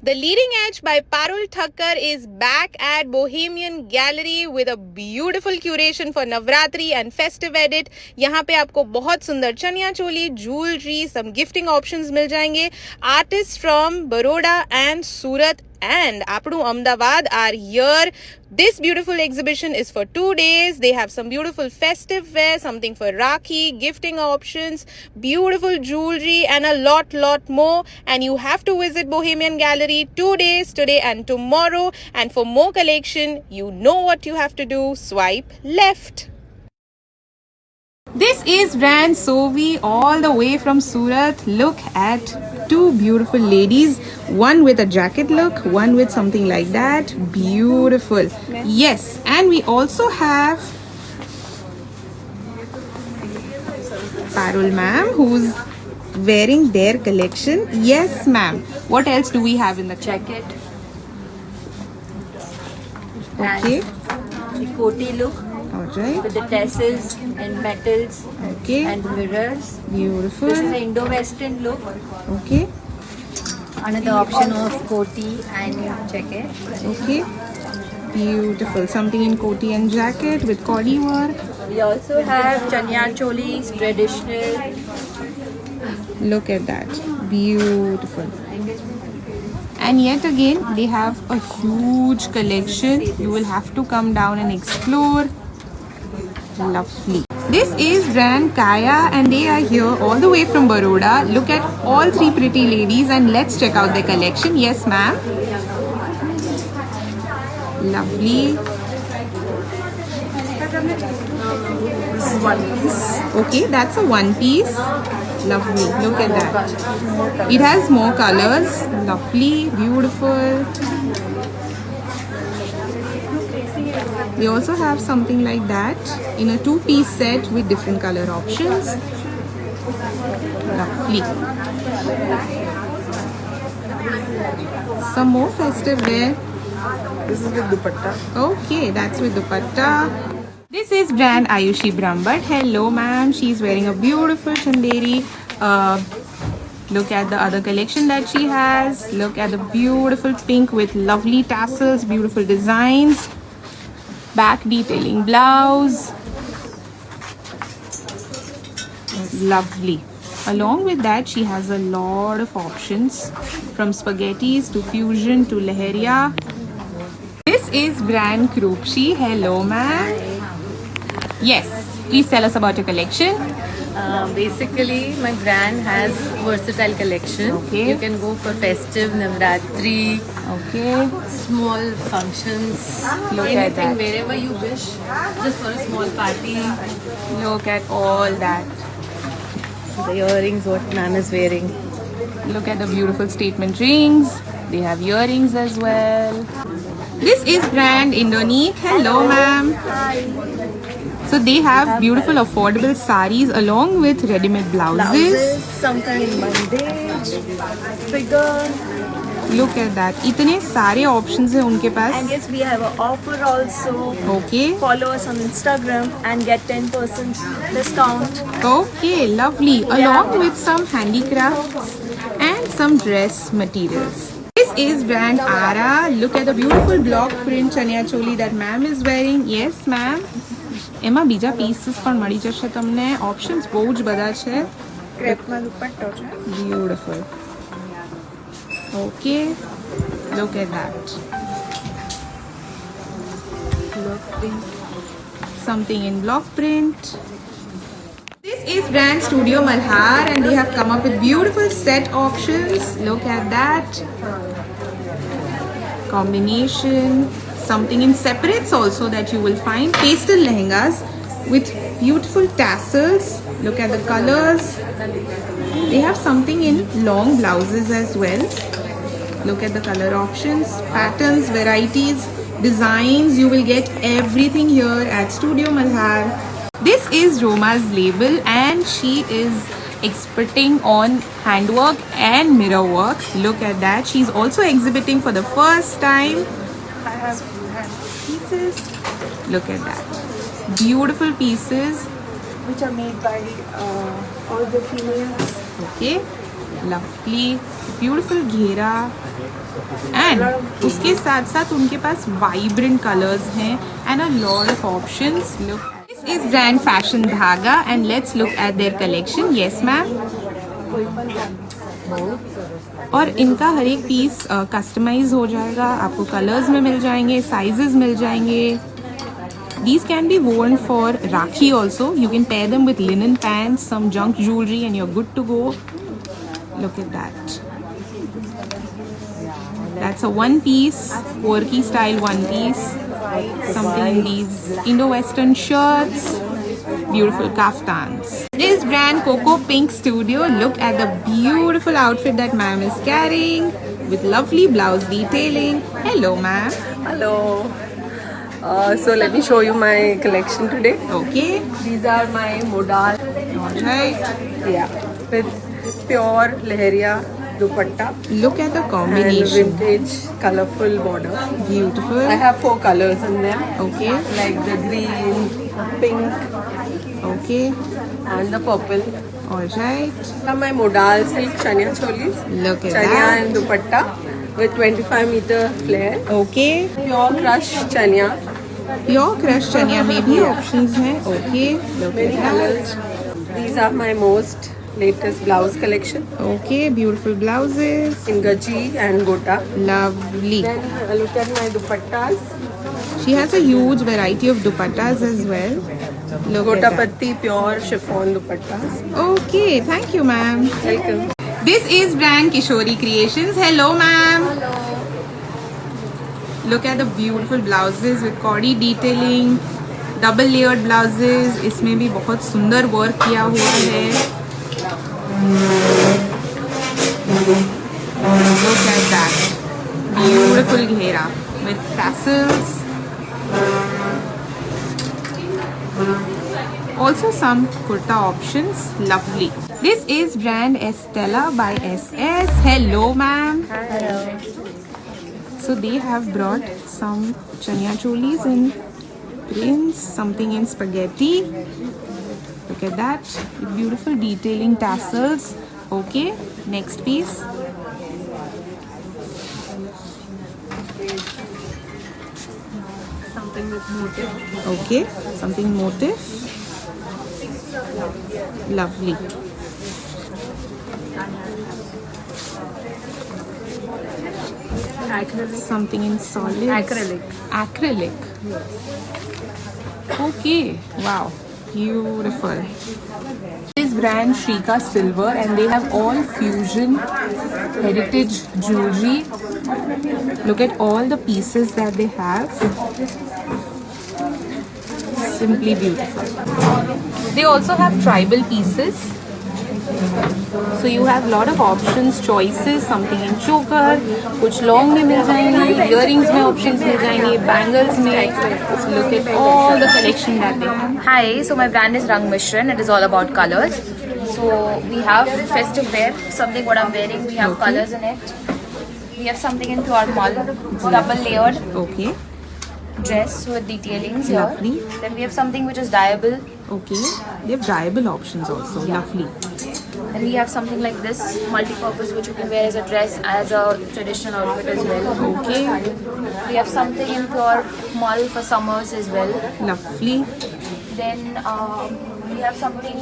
The Leading Edge by Parul Thakkar is back at Bohemian Gallery with a beautiful curation for Navratri and festive edit. यहाँ पे आपको बहुत सुंदर chaniya choli, jewelry, some gifting options मिल जाएंगे. Artists from Baroda and Surat and Apnu Ahmedabad are here. This beautiful exhibition is for 2 days. They have some beautiful festive wear, something for Rakhi, gifting options, beautiful jewelry and a lot more. And you have to visit Bohemian Gallery 2 days, today and tomorrow. And for more collection, you know what you have to do. Swipe left. This is brand Sovi all the way from Surat. Look at two beautiful ladies. One with a jacket look, one with something like that. Beautiful. Yes, and we also have Parul ma'am who's wearing their collection. Yes ma'am. What else do we have in the Jacket. Okay. And the coati look. Alright. With the tassels and metals. Okay. And mirrors. Beautiful. This is the Indo-Western look. Okay. Another option of coati and jacket. Okay. Beautiful. Something in coati and jacket with kodi work. We also have chaniya cholis, traditional. Look at that. Beautiful. And yet again, they have a huge collection. You will have to come down and explore. Lovely. This is brand Kaya and they are here all the way from Baroda. Look at all three pretty ladies and let's check out their collection. Yes, ma'am. Lovely. This is one piece. Okay, that's a one piece. Lovely. Look at that. It has more colors. Lovely. Beautiful. We also have something like that in a two-piece set with different color options. Lovely. Some more festive wear. This is with dupatta. Okay, that's with dupatta. This is brand Ayushi Brahmbhatt. Hello ma'am, she's wearing a beautiful chanderi. Look at the other collection that she has. Look at the beautiful pink with lovely tassels, beautiful designs. Back detailing blouse. Lovely. Along with that, she has a lot of options from spaghettis to fusion to leheria. This is brand Krupshi. Hello ma'am. Yes, please tell us about your collection. Basically, my brand has versatile collection. Okay. You can go for festive, Navratri, Okay. small functions, Look anything, at that. wherever you wish, just for a small party. Look at all that. The earrings, what ma'am is wearing. Look at the beautiful statement rings. They have earrings as well. This is brand Indonique. Hello ma'am. So they have beautiful affordable saris along with ready-made blouses. Something in bandage, figure. Look at that. इतने सारे options हैं उनके And pass. yes, we have an offer also. Okay. Follow us on Instagram and get 10% discount. Okay, lovely. Along with some handicrafts and some dress materials. This is brand Ara. Look at the beautiful block print chaniya choli that ma'am is wearing. Yes, ma'am. એમાં બીજા pieces પણ મળી જશે તમને. Options બહુ જ બધા છે. Crepe dupatta છે. Beautiful. Okay. Look at that. Something in block print. This is brand Studio Malhar and they have come up with beautiful set options. Look at that. Combination. Something in separates also that you will find. Pastel lehengas with beautiful tassels. Look at the colors. They have something in long blouses as well. Look at the color options, patterns, varieties, designs. You will get everything here at Studio Malhar. This is Roma's label and she is experting on handwork and mirror work. Look at that. She's also exhibiting for the first time. I have pieces Look at that. Beautiful pieces. which are made by all the females. Okay. Lovely. Beautiful ghera. And उसके साथ साथ उनके पास vibrant colours हैं and a lot of options. Look, this is brand Fashion Dhaga and let's look at their collection. Yes ma'am. और इनका हर एक piece customise हो जाएगा, आपको कलर्स में मिल जाएंगे, साइजेस मिल जाएंगे. These can be worn for Rakhi also. You can pair them with linen pants, some junk jewelry and you're good to go. Look at that. That's a one piece, Porky style one piece. Something in these Indo-Western shirts. Beautiful kaftans. This brand Coco Pink Studio. Look at the beautiful outfit that ma'am is carrying with lovely blouse detailing. Hello ma'am. Hello. So let me show you my collection today. Okay. These are my modal. Alright. Yeah. With pure leheria dupatta Look at the and combination. vintage colorful border. Beautiful. I have 4 colors in them. Okay. Like the green, pink Okay. and the purple. Alright. These are my modal silk chania cholis. Look at Chania that. and dupatta with 25-meter flare. Okay. Pure crushed chania. Pure crushed chania में भी options हैं. Okay. Look Many at that. colors. These are my most latest blouse collection Okay. Beautiful blouses. in gaji and gota. Lovely. Then look at my dupattas. She has a huge variety of dupattas as well. Look Gota at that. patti pure chiffon dupattas. Okay. Thank you, ma'am. Welcome. This is brand Kishori Creations. Hello, ma'am. Look at the beautiful blouses with cordie detailing, double layered blouses. इसमें भी बहुत सुंदर work किया हुआ है. Look at that. Beautiful घेरा with tassels. Also some kurta options. Lovely. This is brand Estella by SS. Hello, ma'am. Hello. So they have brought some chania cholis in prints, something in spaghetti. Look at that. With beautiful detailing tassels. Okay. Next piece. Something with motif. Okay. Something motif. Lovely. Acrylic. Something in solid. Acrylic. Acrylic. Okay. Wow. Beautiful. This brand Shrika Silver and they have all fusion heritage jewelry. Look at all the pieces that they have. Simply beautiful. They also have tribal pieces. So you have lot of options, choices, something in choker, कुछ long में मिल जाएंगे, earrings में options मिल जाएंगे, bangles में. Look at all the collection that they have. Hi, so my brand is Rang Mishran. It is all about colors. So we have festive wear, something what I'm wearing. We have Okay. colors in it. We have something in pure mall, double layered Okay. dress with detailings here. Lovely. Then we have something which is dyeable. Okay. They have dyeable options also. Yeah. Lovely. Then we have something like this, multi-purpose, which you can wear as a dress, as a traditional outfit as well. Okay. We have something in pure mall for summers as well. Lovely. Then we have something